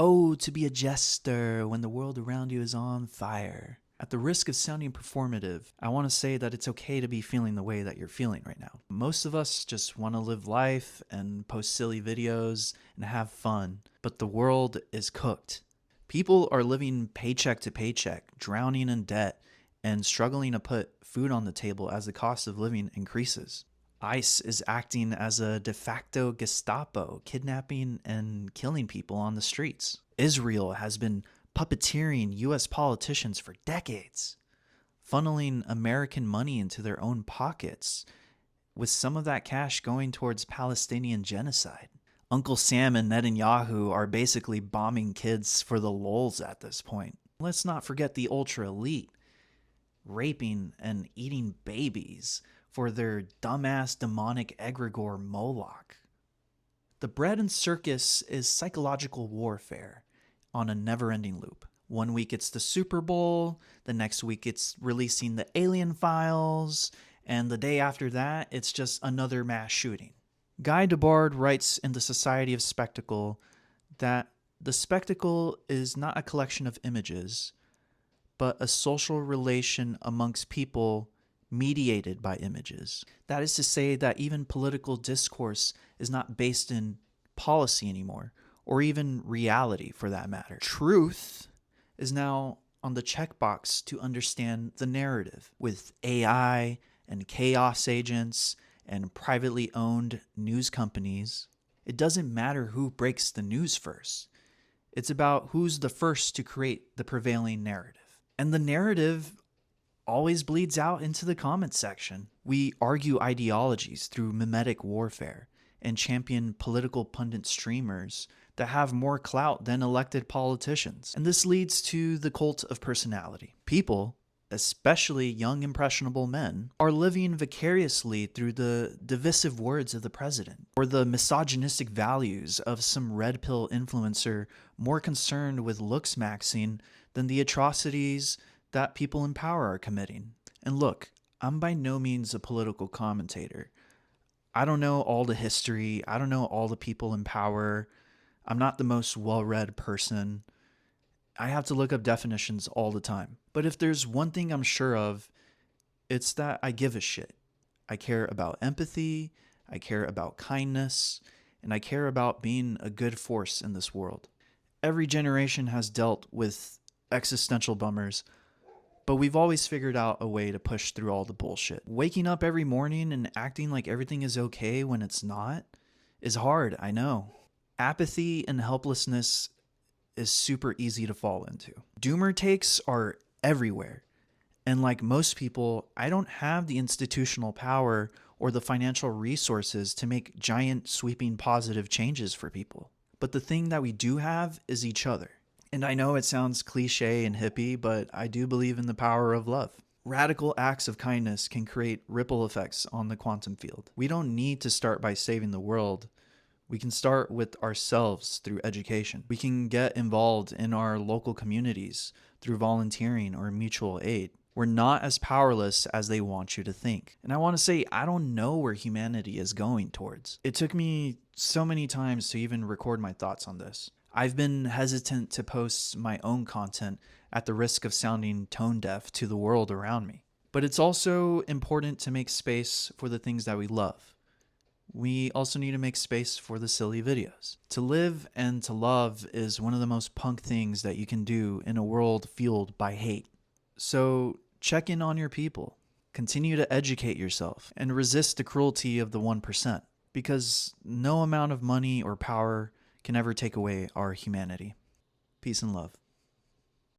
Oh, to be a jester when the world around you is on fire. At the risk of sounding performative, I want to say that it's okay to be feeling the way that you're feeling right now. Most of us just want to live life and post silly videos and have fun, but the world is cooked. People are living paycheck to paycheck, drowning in debt, and struggling to put food on the table as the cost of living increases. ICE is acting as a de facto Gestapo, kidnapping and killing people on the streets. Israel has been puppeteering US politicians for decades, funneling American money into their own pockets, with some of that cash going towards Palestinian genocide. Uncle Sam and Netanyahu are basically bombing kids for the lulz at this point. Let's not forget the ultra elite, raping and eating babies for their dumbass demonic egregore Moloch. The bread and circus is psychological warfare on a never-ending loop. One week it's the Super Bowl, the next week it's releasing the Alien Files, and the day after that it's just another mass shooting. Guy Debord writes in The Society of Spectacle that the spectacle is not a collection of images, but a social relation amongst people mediated by images. That is to say that even political discourse is not based in policy anymore, or even reality for that matter. Truth is now on the checkbox to understand the narrative. With AI and chaos agents and privately owned news companies, it doesn't matter who breaks the news first. It's about who's the first to create the prevailing narrative. And the narrative always bleeds out into the comments section. We argue ideologies through mimetic warfare and champion political pundit streamers that have more clout than elected politicians. And this leads to the cult of personality. People, especially young impressionable men, are living vicariously through the divisive words of the president or the misogynistic values of some red pill influencer more concerned with looks maxing than the atrocities that people in power are committing. And look, I'm by no means a political commentator. I don't know all the history. I don't know all the people in power. I'm not the most well-read person. I have to look up definitions all the time. But if there's one thing I'm sure of, it's that I give a shit. I care about empathy, I care about kindness, and I care about being a good force in this world. Every generation has dealt with existential bummers, but we've always figured out a way to push through all the bullshit. Waking up every morning and acting like everything is okay when it's not is hard, I know. Apathy and helplessness is super easy to fall into. Doomer takes are everywhere. And like most people, I don't have the institutional power or the financial resources to make giant sweeping positive changes for people. But the thing that we do have is each other. And I know it sounds cliche and hippie, but I do believe in the power of love. Radical acts of kindness can create ripple effects on the quantum field. We don't need to start by saving the world. We can start with ourselves through education. We can get involved in our local communities through volunteering or mutual aid. We're not as powerless as they want you to think. And I want to say, I don't know where humanity is going towards. It took me so many times to even record my thoughts on this. I've been hesitant to post my own content at the risk of sounding tone deaf to the world around me. But it's also important to make space for the things that we love. We also need to make space for the silly videos. To live and to love is one of the most punk things that you can do in a world fueled by hate. So check in on your people, continue to educate yourself, and resist the cruelty of the 1%, because no amount of money or power can ever take away our humanity. Peace and love.